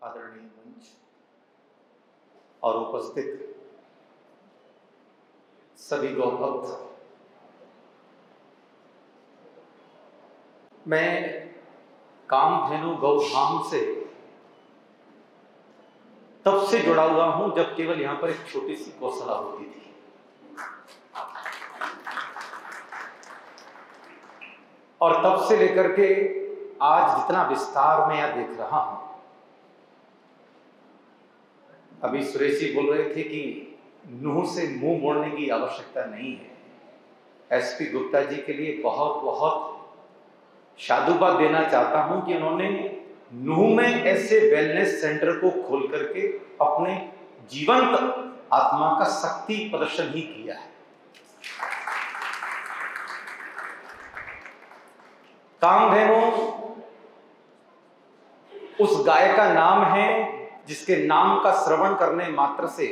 आदरणीय मंच और उपस्थित सभी गौभक्त, मैं कामधेनु गौधाम से तब से जुड़ा हुआ हूं जब केवल यहां पर एक छोटी सी गौशाला होती थी। और तब से लेकर के आज जितना विस्तार मैं यहां देख रहा हूं, अभी सुरेश जी बोल रहे थे कि नूह से मुंह मोड़ने की आवश्यकता नहीं है। एसपी गुप्ता जी के लिए बहुत बहुत साधुवाद देना चाहता हूं कि उन्होंने नूह में ऐसे वेलनेस सेंटर को खोल करके अपने जीवंत आत्मा का शक्ति प्रदर्शन ही किया है। कामधेनु उस गाय का नाम है जिसके नाम का श्रवण करने मात्र से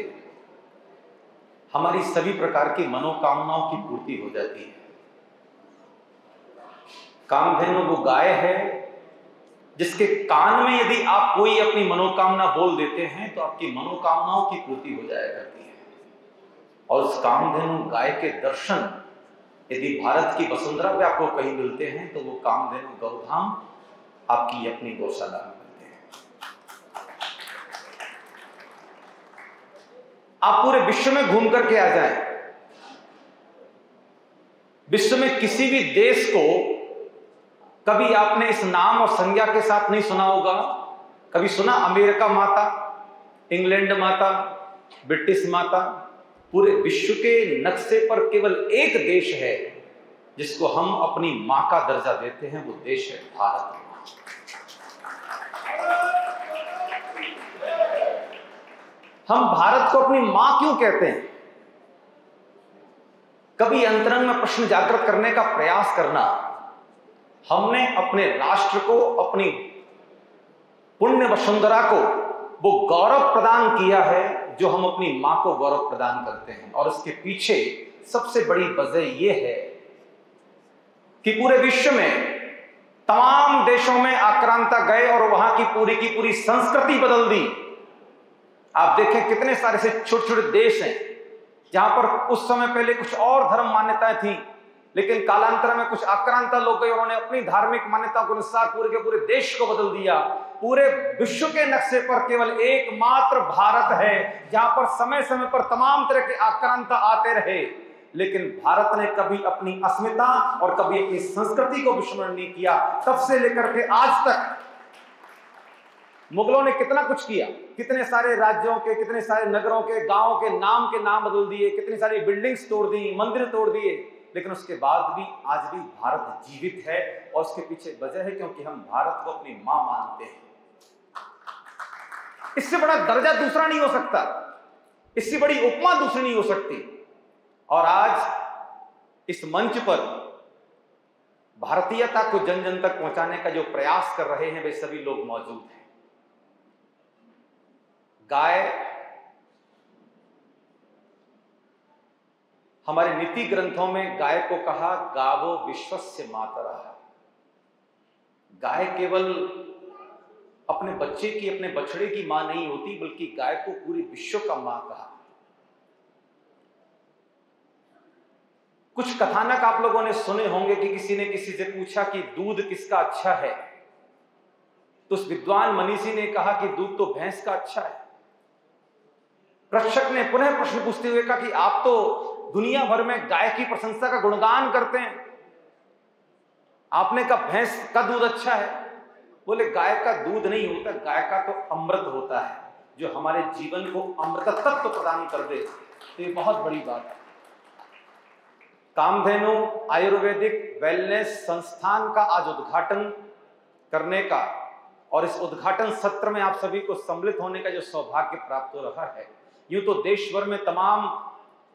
हमारी सभी प्रकार की मनोकामनाओं की पूर्ति हो जाती है। कामधेनु वो गाय है जिसके कान में यदि आप कोई अपनी मनोकामना बोल देते हैं तो आपकी मनोकामनाओं की पूर्ति हो जाया करती है। और उस कामधेनु गाय के दर्शन यदि भारत की वसुंधरा पे आपको कहीं मिलते हैं तो वो कामधेनु गौधाम आपकी अपनी गौशाला में मिलते हैं। आप पूरे विश्व में घूम करके आ जाएं, विश्व में किसी भी देश को कभी आपने इस नाम और संज्ञा के साथ नहीं सुना होगा। कभी सुना अमेरिका माता, इंग्लैंड माता, ब्रिटिश माता? पूरे विश्व के नक्शे पर केवल एक देश है जिसको हम अपनी मां का दर्जा देते हैं, वो देश है भारत। हम भारत को अपनी मां क्यों कहते हैं? कभी अंतरंग में प्रश्न जागृत करने का प्रयास करना। हमने अपने राष्ट्र को, अपनी पुण्य वसुंधरा को वो गौरव प्रदान किया है जो हम अपनी मां को गौरव प्रदान करते हैं। और उसके पीछे सबसे बड़ी वजह यह है कि पूरे विश्व में तमाम देशों में आक्रांता गए और वहां की पूरी संस्कृति बदल दी। आप देखें कितने सारे से छोटे छोटे देश हैं जहां पर उस समय पहले कुछ और धर्म मान्यताएं थी, लेकिन कालांतर में कुछ आक्रांता लोग गए, उन्होंने अपनी धार्मिक मान्यता के अनुसार पूरे के पूरे देश को बदल दिया। पूरे विश्व के नक्शे पर केवल एकमात्र भारत है जहां पर समय समय पर तमाम तरह के आक्रांता आते रहे, लेकिन भारत ने कभी अपनी अस्मिता और कभी अपनी संस्कृति को विस्मरण नहीं किया। तब से लेकर के आज तक मुगलों ने कितना कुछ किया, कितने सारे राज्यों के, कितने सारे नगरों के, गांवों के नाम बदल दिए, कितनी सारी बिल्डिंग्स तोड़ दी, मंदिर तोड़ दिए, लेकिन उसके बाद भी आज भी भारत जीवित है। और उसके पीछे वजह है क्योंकि हम भारत को अपनी मां मानते हैं। इससे बड़ा दर्जा दूसरा नहीं हो सकता, इससे बड़ी उपमा दूसरी नहीं हो सकती। और आज इस मंच पर भारतीयता को जन जन तक पहुंचाने का जो प्रयास कर रहे हैं वे सभी लोग मौजूद हैं। गाय हमारे नीति ग्रंथों में गाय को कहा गावो विश्वस्य मातरः। गाय केवल अपने बच्चे की, अपने बछड़े की मां नहीं होती, बल्कि गाय को पूरे विश्व का मां कहा। कुछ कथानक आप लोगों ने सुने होंगे कि किसी ने किसी से पूछा कि दूध किसका अच्छा है, तो उस विद्वान मनीषी ने कहा कि दूध तो भैंस का अच्छा है। प्रशिक्षक ने पुनः प्रश्न पूछते हुए कहा कि आप तो दुनिया भर में गाय की प्रशंसा का गुणगान करते हैं, आपने कहा भैंस का दूध अच्छा है। बोले गाय का दूध नहीं होता, गाय का तो अमृत होता है जो हमारे जीवन को अमृतत्व प्रदान कर दे। तो ये बहुत बड़ी बात है। कामधेनु आयुर्वेदिक वेलनेस संस्थान का आज उद्घाटन करने का और इस उद्घाटन सत्र में आप सभी को सम्मिलित होने का जो सौभाग्य प्राप्त हो रहा है। यूं तो देश भर में तमाम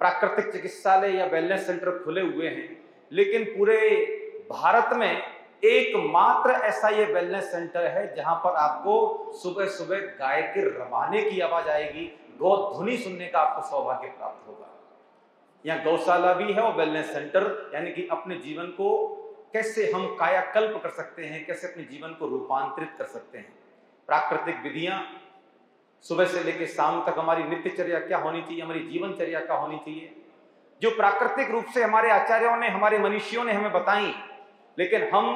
प्राकृतिक चिकित्सालय या वेलनेस सेंटर खुले हुए हैं, लेकिन पूरे भारत में एकमात्र ऐसा ये वेलनेस सेंटर है जहां पर आपको सुबह सुबह गाय के रवाने की आवाज आएगी, गौ ध्वनि सुनने का आपको सौभाग्य प्राप्त होगा। यहाँ गौशाला भी है और वेलनेस सेंटर, यानी कि अपने जीवन को कैसे हम कायाकल्प कर सकते हैं, कैसे अपने जीवन को रूपांतरित कर सकते हैं। प्राकृतिक विधियां सुबह से लेकर शाम तक हमारी नित्यचर्या क्या होनी चाहिए, हमारी जीवनचर्या क्या होनी चाहिए, जो प्राकृतिक रूप से हमारे आचार्यों ने, हमारे मनीषियों ने हमें बताई। लेकिन हम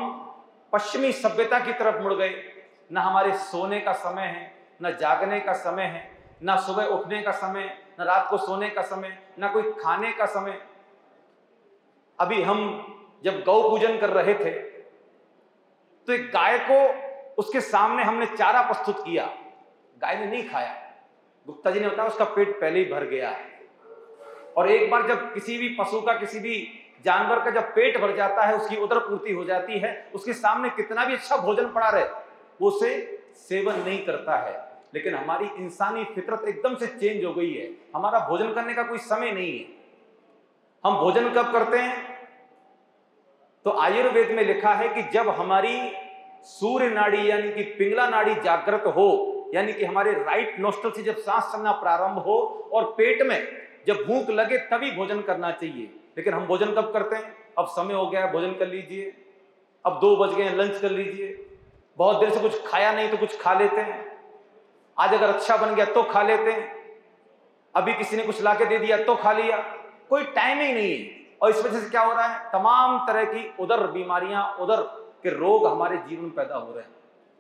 पश्चिमी सभ्यता की तरफ मुड़ गए। न हमारे सोने का समय है, न जागने का समय है, न सुबह उठने का समय, न रात को सोने का समय, न कोई खाने का समय। अभी हम जब गौ पूजन कर रहे थे तो एक गाय को उसके सामने हमने चारा प्रस्तुत किया, गाय ने नहीं खाया। गुप्ता जी ने बताया उसका पेट पहले ही भर गया है। और एक बार जब किसी भी पशु का, किसी भी जानवर का जब पेट भर जाता है, उसकी उदर पूर्ति हो जाती है, उसके सामने कितना भी अच्छा भोजन पड़ा रहे वो उसे सेवन नहीं करता है। लेकिन हमारी इंसानी फितरत एकदम से चेंज हो गई है। हमारा भोजन करने का कोई समय नहीं है। हम भोजन कब करते हैं? तो आयुर्वेद में लिखा है कि जब हमारी सूर्य नाड़ी यानी कि पिंगला नाड़ी जागृत हो, यानी कि हमारे राइट नोस्ट्रल से जब सांस चलना प्रारंभ हो और पेट में जब भूख लगे तभी भोजन करना चाहिए। लेकिन हम भोजन कब करते हैं? अब समय हो गया है, भोजन कर लीजिए, अब 2 बज गए हैं, लंच कर लीजिए, बहुत देर से कुछ खाया नहीं तो कुछ खा लेते हैं, आज अगर अच्छा बन गया तो खा लेते हैं, अभी किसी ने कुछ लाके दे दिया तो खा लिया, कोई टाइम ही नहीं है। और इस वजह से क्या हो रहा है? तमाम तरह की उदर बीमारियां, उदर के रोग हमारे जीवन में पैदा हो रहे हैं।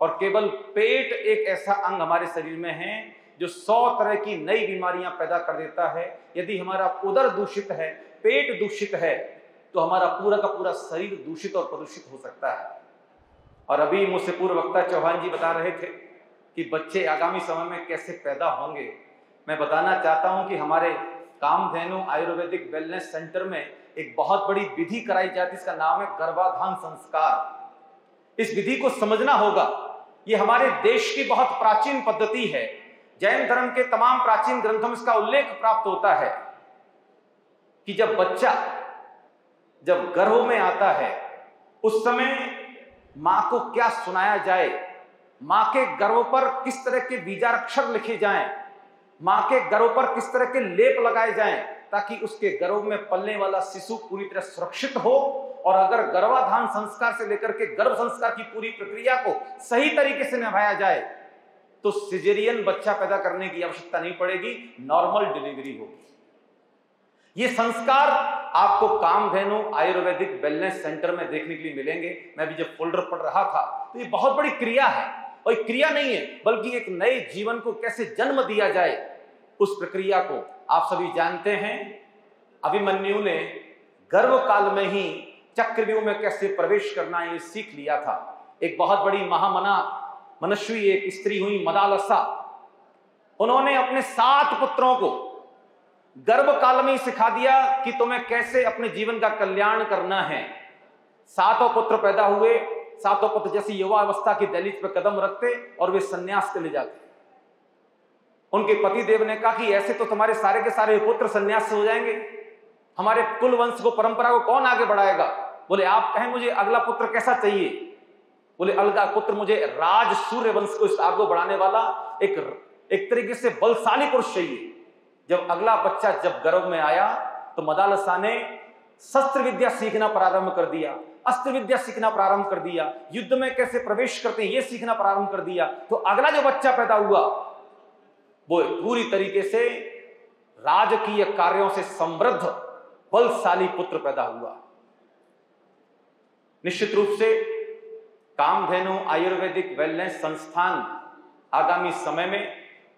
और केवल पेट एक ऐसा अंग हमारे शरीर में है जो 100 तरह की नई बीमारियां पैदा कर देता है। यदि हमारा उदर दूषित है, पेट दूषित है, तो हमारा पूरा का पूरा शरीर दूषित और प्रदूषित हो सकता है। और अभी मुझसे पूर्व वक्ता चौहान जी बता रहे थे कि बच्चे आगामी समय में कैसे पैदा होंगे। मैं बताना चाहता हूं कि हमारे कामधेनु आयुर्वेदिक वेलनेस सेंटर में एक बहुत बड़ी विधि कराई जाती है, इसका नाम है गर्भाधान संस्कार। इस विधि को समझना होगा। ये हमारे देश की बहुत प्राचीन पद्धति है। जैन धर्म के तमाम प्राचीन ग्रंथों में इसका उल्लेख प्राप्त होता है कि जब बच्चा जब गर्भ में आता है उस समय मां को क्या सुनाया जाए, मां के गर्भ पर किस तरह के बीजाक्षर लिखे जाएं, मां के गर्भ पर किस तरह के लेप लगाए जाएं, ताकि उसके गर्भ में पलने वाला शिशु पूरी तरह सुरक्षित हो। और अगर गर्भाधान संस्कार से लेकर के गर्भ संस्कार की पूरी प्रक्रिया को सही तरीके से निभाया जाए तो सिजेरियन बच्चा पैदा करने की आवश्यकता नहीं पड़ेगी, नॉर्मल डिलीवरी होगी। ये संस्कार आपको कामधेनु आयुर्वेदिक वेलनेस सेंटर में देखने के लिए मिलेंगे। मैं भी जब फोल्डर पढ़ रहा था तो ये बहुत बड़ी क्रिया है, और एक क्रिया नहीं है बल्कि एक नए जीवन को कैसे जन्म दिया जाए उस प्रक्रिया को आप सभी जानते हैं। अभिमन्यु ने गर्भ काल में ही चक्रव्यूह में कैसे प्रवेश करना है ये सीख लिया था। एक बहुत बड़ी महामना मनस्वी एक स्त्री हुई मदालसा, उन्होंने अपने 7 पुत्रों को गर्भ काल में ही सिखा दिया कि तुम्हें कैसे अपने जीवन का कल्याण करना है। 7 पुत्र पैदा हुए। 7 पुत्र जैसी युवा अवस्था की दहलीज पर कदम रखते और वे संन्यास चले जाते। उनके पति देव ने कहा कि ऐसे तो तुम्हारे सारे के सारे पुत्र संन्यास से हो जाएंगे, हमारे कुल वंश को, परंपरा को कौन आगे बढ़ाएगा? बोले आप कहें मुझे अगला पुत्र कैसा चाहिए? बोले अगला पुत्र मुझे राज सूर्य वंश को आगे बढ़ाने वाला एक तरीके से बलशाली पुरुष चाहिए। जब अगला बच्चा जब गर्भ में आया तो मदालसा ने शस्त्र विद्या सीखना प्रारंभ कर दिया, अस्त्र विद्या सीखना प्रारंभ कर दिया, युद्ध में कैसे प्रवेश करते हैं ये सीखना प्रारंभ कर दिया। तो अगला जो बच्चा पैदा हुआ वो पूरी तरीके से राजकीय कार्यों से समृद्ध बलशाली पुत्र पैदा हुआ। निश्चित रूप से कामधेनु आयुर्वेदिक वेलनेस संस्थान आगामी समय में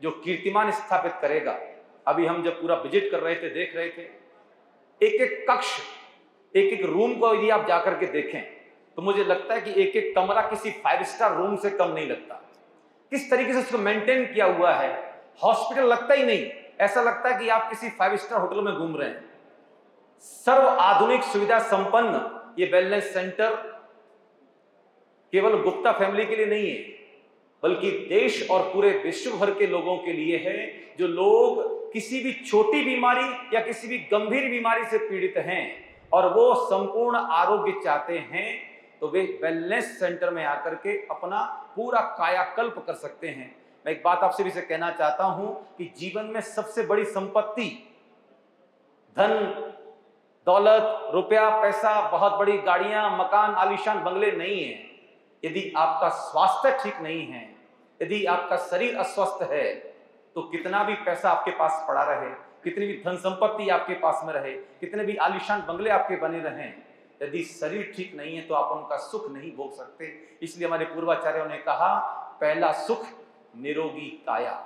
जो कीर्तिमान स्थापित करेगा। अभी हम जब पूरा विजिट कर रहे थे, देख रहे थे, एक एक कक्ष, एक एक रूम को यदि आप जाकर के देखें तो मुझे लगता है कि एक एक कमरा किसी 5 स्टार रूम से कम नहीं लगता। किस तरीके से उसको मेंटेन किया हुआ है, हॉस्पिटल लगता ही नहीं, ऐसा लगता है कि आप किसी 5 स्टार होटल में घूम रहे हैं। सर्व आधुनिक सुविधा संपन्न ये वेलनेस सेंटर केवल गुप्ता फैमिली के लिए नहीं है बल्कि देश और पूरे विश्व भर के लोगों के लिए है। जो लोग किसी भी छोटी बीमारी या किसी भी गंभीर बीमारी से पीड़ित हैं और वो संपूर्ण आरोग्य चाहते हैं तो वे वेलनेस सेंटर में आकर के अपना पूरा कायाकल्प कर सकते हैं। मैं एक बात आपसे भी से कहना चाहता हूं कि जीवन में सबसे बड़ी संपत्ति धन दौलत, रुपया, पैसा, बहुत बड़ी गाड़ियां, मकान, आलीशान बंगले नहीं है। यदि आपका स्वास्थ्य ठीक नहीं है, यदि आपका शरीर अस्वस्थ है तो कितना भी पैसा आपके पास पड़ा रहे, कितनी भी धन संपत्ति आपके पास में रहे, कितने भी आलीशान बंगले आपके बने रहें, यदि शरीर ठीक नहीं है तो आप उनका सुख नहीं भोग सकते। इसलिए हमारे पूर्वाचार्यों ने कहा, पहला सुख निरोगी काया।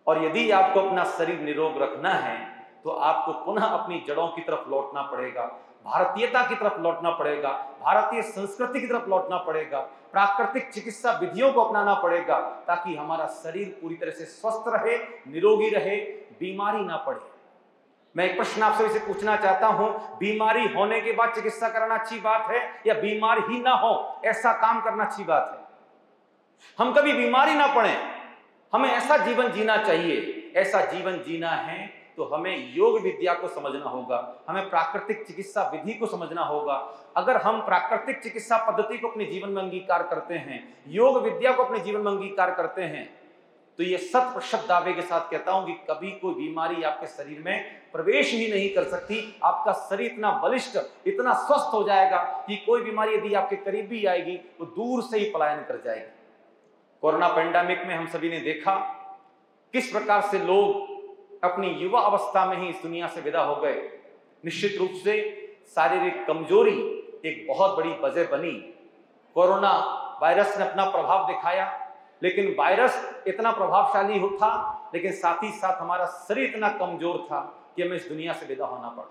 और यदि आपको अपना शरीर निरोग रखना है तो आपको पुनः अपनी जड़ों की तरफ लौटना पड़ेगा, भारतीयता की तरफ लौटना पड़ेगा, भारतीय संस्कृति की तरफ लौटना पड़ेगा, प्राकृतिक चिकित्सा विधियों को अपनाना पड़ेगा, ताकि हमारा शरीर पूरी तरह से स्वस्थ रहे, निरोगी रहे, बीमारी ना पड़े। मैं एक प्रश्न आपसे इसे पूछना चाहता हूं, बीमारी होने के बाद चिकित्सा कराना अच्छी बात है या बीमार ही ना हो ऐसा काम करना अच्छी बात है? हम कभी बीमारी ना पड़े, हमें ऐसा जीवन जीना चाहिए। ऐसा जीवन जीना है तो हमें योग विद्या को समझना होगा, हमें प्राकृतिक चिकित्सा विधि को समझना होगा। अगर हम प्राकृतिक चिकित्सा पद्धति को अपने जीवन में अंगीकार करते हैं, योग विद्या को अपने जीवन में अंगीकार करते हैं, तो ये 100% दावे के साथ कहता हूं कि कभी कोई बीमारी आपके शरीर में प्रवेश ही नहीं कर सकती। आपका शरीर इतना बलिष्ठ, इतना स्वस्थ हो जाएगा कि कोई बीमारी यदि आपके करीब भी आएगी तो दूर से ही पलायन कर जाएगी। कोरोना पैंडेमिक में हम सभी ने देखा किस प्रकार से लोग अपनी युवा अवस्था में ही इस दुनिया से विदा हो गए। निश्चित रूप से शारीरिक कमजोरी एक बहुत बड़ी वजह बनी। कोरोना वायरस ने अपना प्रभाव दिखाया, लेकिन वायरस इतना प्रभावशाली था, लेकिन साथ ही साथ हमारा शरीर इतना कमजोर था कि हमें इस दुनिया से विदा होना पड़ा।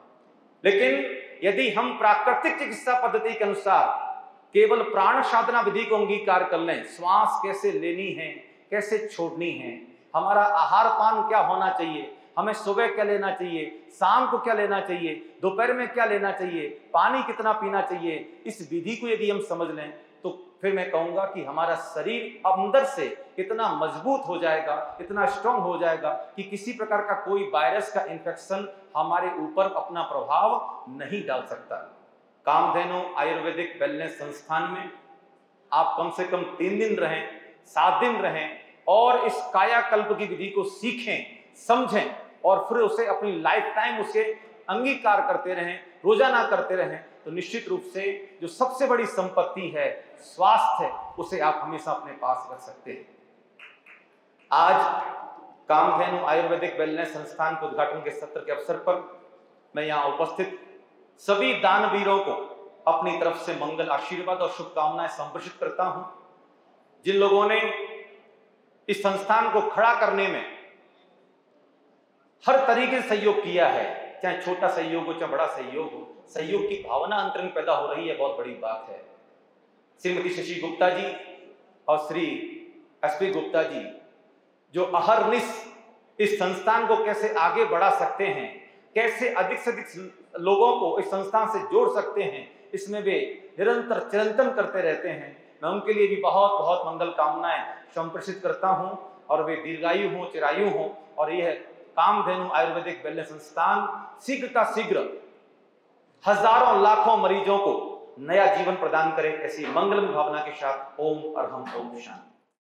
लेकिन यदि हम प्राकृतिक चिकित्सा पद्धति के अनुसार केवल प्राण साधना विधि को अंगीकार कर लें, श्वास कैसे लेनी है, कैसे छोड़नी है, हमारा आहार पान क्या होना चाहिए, हमें सुबह क्या लेना चाहिए, शाम को क्या लेना चाहिए, दोपहर में क्या लेना चाहिए, पानी कितना पीना चाहिए, इस विधि को यदि हम समझ लें तो फिर मैं कहूंगा कि हमारा शरीर अंदर से इतना मजबूत हो जाएगा, इतना स्ट्रांग हो जाएगा कि किसी प्रकार का कोई वायरस का इंफेक्शन हमारे ऊपर अपना प्रभाव नहीं डाल सकता। कामधेनु आयुर्वेदिक वेलनेस संस्थान में आप कम से कम 3 दिन रहें, 7 दिन रहें और इस कायाकल्प की विधि को सीखें, समझें और फिर उसे अपनी लाइफ टाइम उसे अंगीकार करते रहें, रोजाना करते रहें, तो निश्चित रूप से जो सबसे बड़ी संपत्ति है स्वास्थ्य, उसे आप हमेशा अपने पास रख सकते हैं। आज कामधेनु आयुर्वेदिक वेलनेस संस्थान के उद्घाटन के सत्र के अवसर पर मैं यहाँ उपस्थित सभी दानवीरों को अपनी तरफ से मंगल आशीर्वाद और शुभकामनाएं संप्रेषित करता हूं। जिन लोगों ने इस संस्थान को खड़ा करने में हर तरीके से सहयोग किया है, चाहे छोटा सहयोग हो चाहे बड़ा सहयोग हो, सहयोग की भावना अंतरंग पैदा हो रही है, बहुत बड़ी बात है। श्रीमती शशि गुप्ता जी और श्री एसपी गुप्ता जी जो अहरनिश इस संस्थान को कैसे आगे बढ़ा सकते हैं, कैसे अधिक से अधिक लोगों को इस संस्थान से जोड़ सकते हैं, इसमें वे निरंतर चिंतन करते रहते हैं। मैं उनके लिए भी बहुत बहुत मंगल कामनाएं संप्रेषित करता हूं और वे दीर्घायु हों, चिरायु हों और यह कामधेनु आयुर्वेदिक वेलनेस संस्थान शीघ्र का शीघ्र हजारों लाखों मरीजों को नया जीवन प्रदान करे, ऐसी मंगलमय भावना के साथ ओम अरहम ओम शांति।